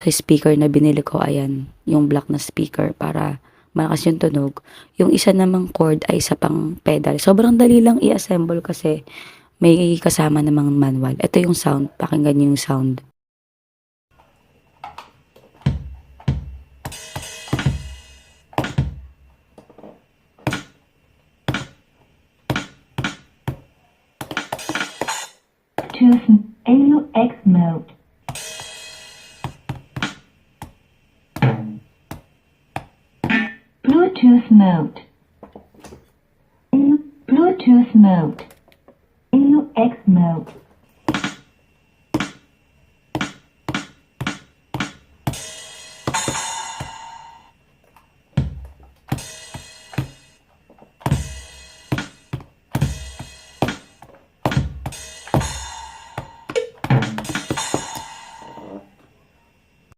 sa speaker na binili ko. Ayan, yung black na speaker para malakas yung tunog. Yung isa namang cord ay isa pang pedal. Sobrang dali lang i-assemble kasi may kasama namang manual. Ito yung sound. Pakinggan niyo yung sound. Choose AUX mode. Bluetooth mode. Bluetooth mode. AUX mode.